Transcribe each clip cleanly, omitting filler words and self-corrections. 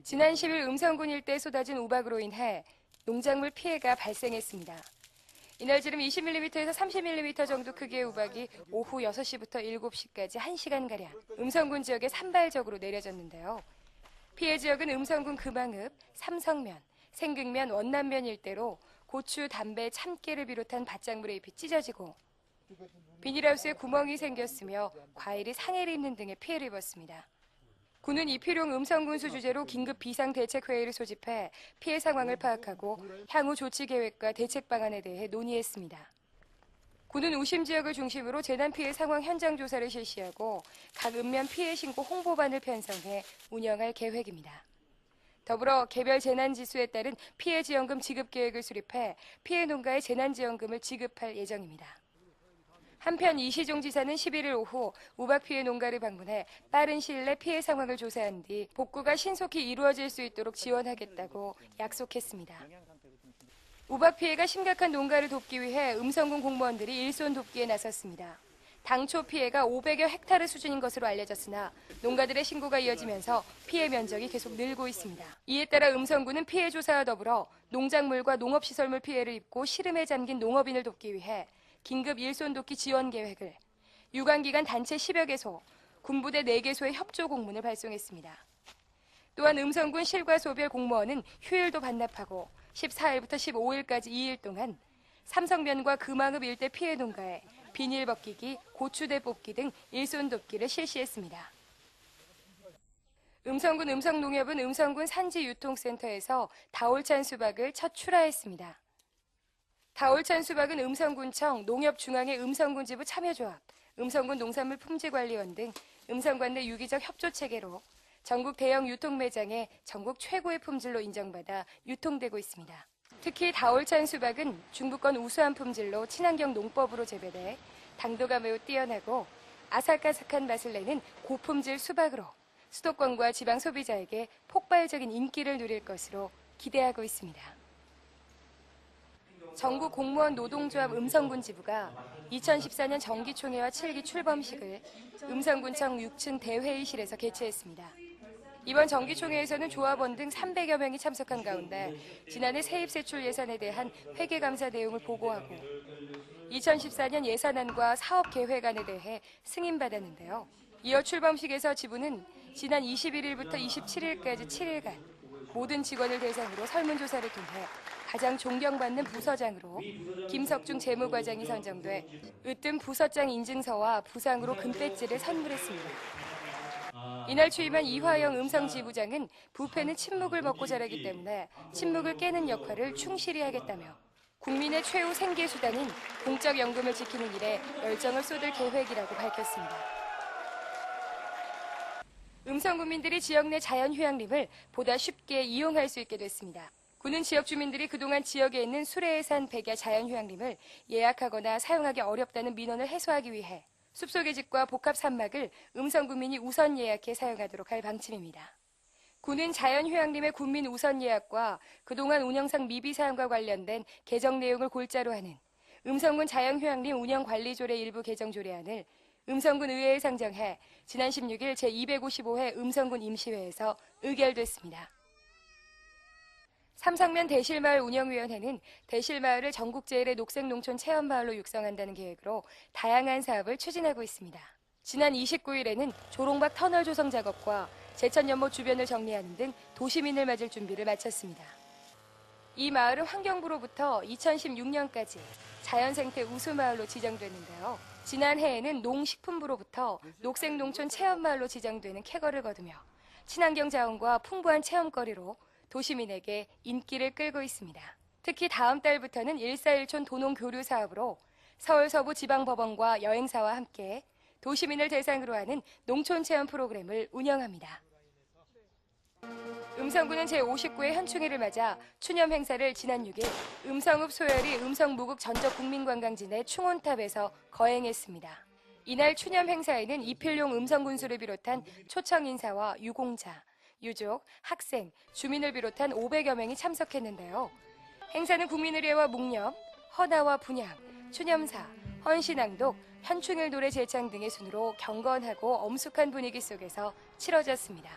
지난 10일 음성군 일대에 쏟아진 우박으로 인해 농작물 피해가 발생했습니다. 이날 지름 20mm에서 30mm 정도 크기의 우박이 오후 6시부터 7시까지 1시간가량 음성군 지역에 산발적으로 내려졌는데요. 피해 지역은 음성군 금왕읍, 삼성면, 생극면, 원남면 일대로 고추, 담배, 참깨를 비롯한 밭작물의 잎이 찢어지고 비닐하우스에 구멍이 생겼으며 과일이 상해를 입는 등의 피해를 입었습니다. 군은 이필용 음성군수 주재로 긴급 비상대책회의를 소집해 피해 상황을 파악하고 향후 조치 계획과 대책 방안에 대해 논의했습니다. 군은 우심 지역을 중심으로 재난 피해 상황 현장 조사를 실시하고 각 읍면 피해 신고 홍보반을 편성해 운영할 계획입니다. 더불어 개별 재난지수에 따른 피해 지원금 지급 계획을 수립해 피해 농가에 재난지원금을 지급할 예정입니다. 한편 이시종 지사는 11일 오후 우박 피해 농가를 방문해 빠른 시일 내 피해 상황을 조사한 뒤 복구가 신속히 이루어질 수 있도록 지원하겠다고 약속했습니다. 우박 피해가 심각한 농가를 돕기 위해 음성군 공무원들이 일손 돕기에 나섰습니다. 당초 피해가 500여 헥타르 수준인 것으로 알려졌으나 농가들의 신고가 이어지면서 피해 면적이 계속 늘고 있습니다. 이에 따라 음성군은 피해 조사와 더불어 농작물과 농업시설물 피해를 입고 시름에 잠긴 농업인을 돕기 위해 긴급 일손 돕기 지원 계획을 유관기관 단체 10여 개소, 군부대 4개소에 협조 공문을 발송했습니다. 또한 음성군 실과 소별 공무원은 휴일도 반납하고 14일부터 15일까지 2일 동안 삼성면과 금왕읍 일대 피해 농가에 비닐 벗기기, 고추대 뽑기 등 일손 돕기를 실시했습니다. 음성군 음성농협은 음성군 산지유통센터에서 다올찬 수박을 첫 출하했습니다. 다올찬 수박은 음성군청, 농협중앙회 음성군지부 참여조합, 음성군 농산물 품질관리원 등 음성관 내 유기적 협조체계로 전국 대형 유통매장에 전국 최고의 품질로 인정받아 유통되고 있습니다. 특히 다올찬 수박은 중부권 우수한 품질로 친환경 농법으로 재배돼 당도가 매우 뛰어나고 아삭아삭한 맛을 내는 고품질 수박으로 수도권과 지방 소비자에게 폭발적인 인기를 누릴 것으로 기대하고 있습니다. 전국 공무원 노동조합 음성군 지부가 2014년 정기총회와 7기 출범식을 음성군청 6층 대회의실에서 개최했습니다. 이번 정기총회에서는 조합원 등 300여 명이 참석한 가운데 지난해 세입세출 예산에 대한 회계감사 내용을 보고하고 2014년 예산안과 사업계획안에 대해 승인받았는데요. 이어 출범식에서 지부는 지난 21일부터 27일까지 7일간 모든 직원을 대상으로 설문조사를 통해 가장 존경받는 부서장으로 김석중 재무과장이 선정돼 으뜸 부서장 인증서와 부상으로 금배지를 선물했습니다. 이날 취임한 이화영 음성지부장은 부패는 침묵을 먹고 자라기 때문에 침묵을 깨는 역할을 충실히 하겠다며 국민의 최후 생계수단인 공적연금을 지키는 일에 열정을 쏟을 계획이라고 밝혔습니다. 음성군민들이 지역 내 자연휴양림을 보다 쉽게 이용할 수 있게 됐습니다. 군은 지역 주민들이 그동안 지역에 있는 수레해산 백야 자연휴양림을 예약하거나 사용하기 어렵다는 민원을 해소하기 위해 숲속의 집과 복합 산막을 음성군민이 우선 예약해 사용하도록 할 방침입니다. 군은 자연휴양림의 군민 우선 예약과 그동안 운영상 미비 사항과 관련된 개정 내용을 골자로 하는 음성군 자연휴양림 운영관리조례 일부 개정 조례안을 음성군 의회에 상정해 지난 16일 제255회 음성군 임시회에서 의결됐습니다. 삼성면 대실마을 운영위원회는 대실마을을 전국 제1의 녹색농촌 체험마을로 육성한다는 계획으로 다양한 사업을 추진하고 있습니다. 지난 29일에는 조롱박 터널 조성 작업과 제천연못 주변을 정리하는 등 도시민을 맞을 준비를 마쳤습니다. 이 마을은 환경부로부터 2016년까지 자연생태 우수마을로 지정됐는데요. 지난해에는 농식품부로부터 녹색농촌 체험마을로 지정되는 쾌거를 거두며 친환경 자원과 풍부한 체험거리로 도시민에게 인기를 끌고 있습니다. 특히 다음 달부터는 141촌 도농교류 사업으로 서울 서부 지방법원과 여행사와 함께 도시민을 대상으로 하는 농촌체험 프로그램을 운영합니다. 음성군은 제59회 현충일을 맞아 추념 행사를 지난 6일 음성읍 소열이 음성무국 전적국민관광지 내 충원탑에서 거행했습니다. 이날 추념 행사에는 이필용 음성군수를 비롯한 초청 인사와 유공자, 유족, 학생, 주민을 비롯한 500여 명이 참석했는데요. 행사는 국민의례와 묵념, 허나와 분향, 추념사, 헌신낭독, 현충일 노래 제창 등의 순으로 경건하고 엄숙한 분위기 속에서 치러졌습니다.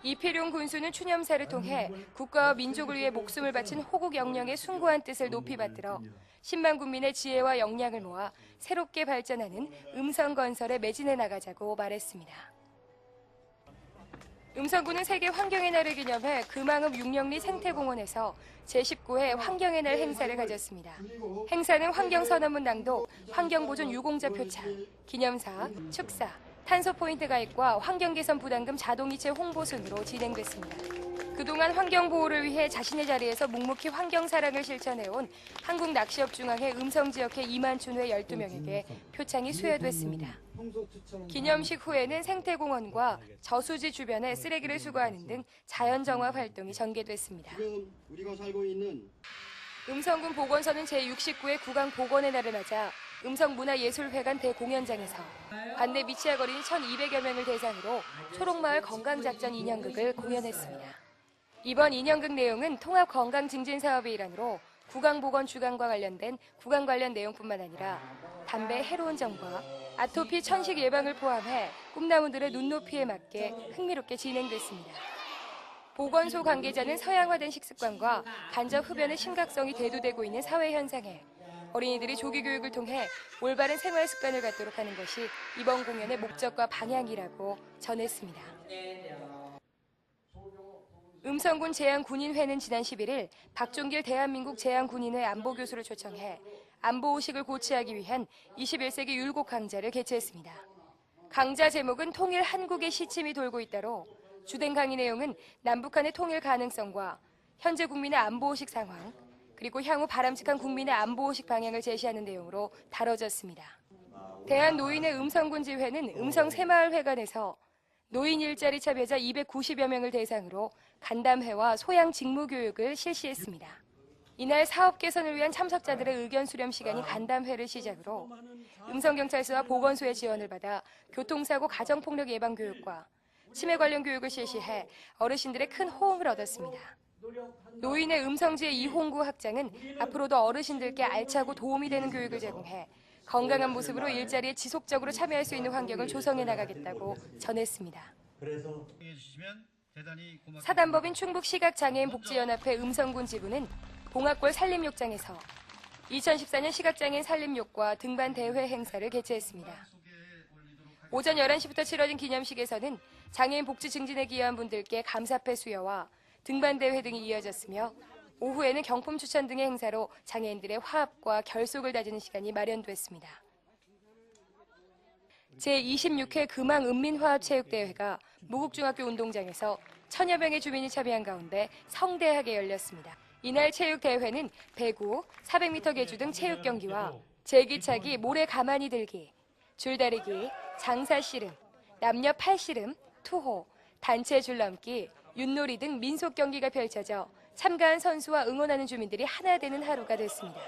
이필용 군수는 추념사를 통해 국가와 민족을 위해 목숨을 바친 호국 영령의 숭고한 뜻을 높이 받들어 10만 국민의 지혜와 역량을 모아 새롭게 발전하는 음성 건설에 매진해 나가자고 말했습니다. 음성군은 세계 환경의 날을 기념해 금왕읍 육령리 생태공원에서 제19회 환경의 날 행사를 가졌습니다. 행사는 환경선언문 낭독, 환경보존 유공자 표창, 기념사, 축사, 탄소 포인트 가입과 환경개선 부담금 자동이체 홍보 순으로 진행됐습니다. 그동안 환경보호를 위해 자신의 자리에서 묵묵히 환경사랑을 실천해온 한국낚시업중앙회 음성지역회 이만춘회 12명에게 표창이 수여됐습니다. 기념식 후에는 생태공원과 저수지 주변에 쓰레기를 수거하는 등 자연정화 활동이 전개됐습니다. 음성군 보건소는 제69회 구강보건의 날을 맞아 음성문화예술회관 대공연장에서 관내 미취학 어린이 1,200여 명을 대상으로 초록마을 건강작전 인형극을 공연했습니다. 이번 인형극 내용은 통합건강증진사업의 일환으로 구강보건 주간과 관련된 구강 관련 내용뿐만 아니라 담배 해로운 점과 아토피 천식 예방을 포함해 꿈나무들의 눈높이에 맞게 흥미롭게 진행됐습니다. 보건소 관계자는 서양화된 식습관과 간접 흡연의 심각성이 대두되고 있는 사회 현상에 어린이들이 조기 교육을 통해 올바른 생활 습관을 갖도록 하는 것이 이번 공연의 목적과 방향이라고 전했습니다. 음성군 제안군인회는 지난 11일 박종길 대한민국 제안군인회 안보교수를 초청해 안보의식을 고취하기 위한 21세기 율곡 강좌를 개최했습니다. 강좌 제목은 통일 한국의 시침이 돌고 있다로 주된 강의 내용은 남북한의 통일 가능성과 현재 국민의 안보의식 상황, 그리고 향후 바람직한 국민의 안보의식 방향을 제시하는 내용으로 다뤄졌습니다. 대한노인의 음성군지회는 음성 새마을회관에서 노인 일자리 참여자 290여 명을 대상으로 간담회와 소양 직무 교육을 실시했습니다. 이날 사업 개선을 위한 참석자들의 의견 수렴 시간인 간담회를 시작으로 음성경찰서와 보건소의 지원을 받아 교통사고 가정폭력 예방 교육과 치매 관련 교육을 실시해 어르신들의 큰 호응을 얻었습니다. 노인의 음성지의 이홍구 학장은 앞으로도 어르신들께 알차고 도움이 되는 교육을 제공해 건강한 모습으로 일자리에 지속적으로 참여할 수 있는 환경을 조성해 나가겠다고 전했습니다. 사단법인 충북시각장애인 복지연합회 음성군 지부는 봉합골 산림욕장에서 2014년 시각장애인 산림욕과 등반 대회 행사를 개최했습니다. 오전 11시부터 치러진 기념식에서는 장애인 복지 증진에 기여한 분들께 감사패 수여와 등반 대회 등이 이어졌으며 오후에는 경품 추천 등의 행사로 장애인들의 화합과 결속을 다지는 시간이 마련됐습니다. 제26회 금왕 은민화합체육대회가 무국중학교 운동장에서 1000여 명의 주민이 참여한 가운데 성대하게 열렸습니다. 이날 체육대회는 배구, 400m 계주 등 체육 경기와 제기차기, 모래 가만히 들기, 줄다리기, 장사씨름, 남녀 팔씨름, 투호, 단체 줄넘기, 윷놀이 등 민속 경기가 펼쳐져 참가한 선수와 응원하는 주민들이 하나 되는 하루가 됐습니다.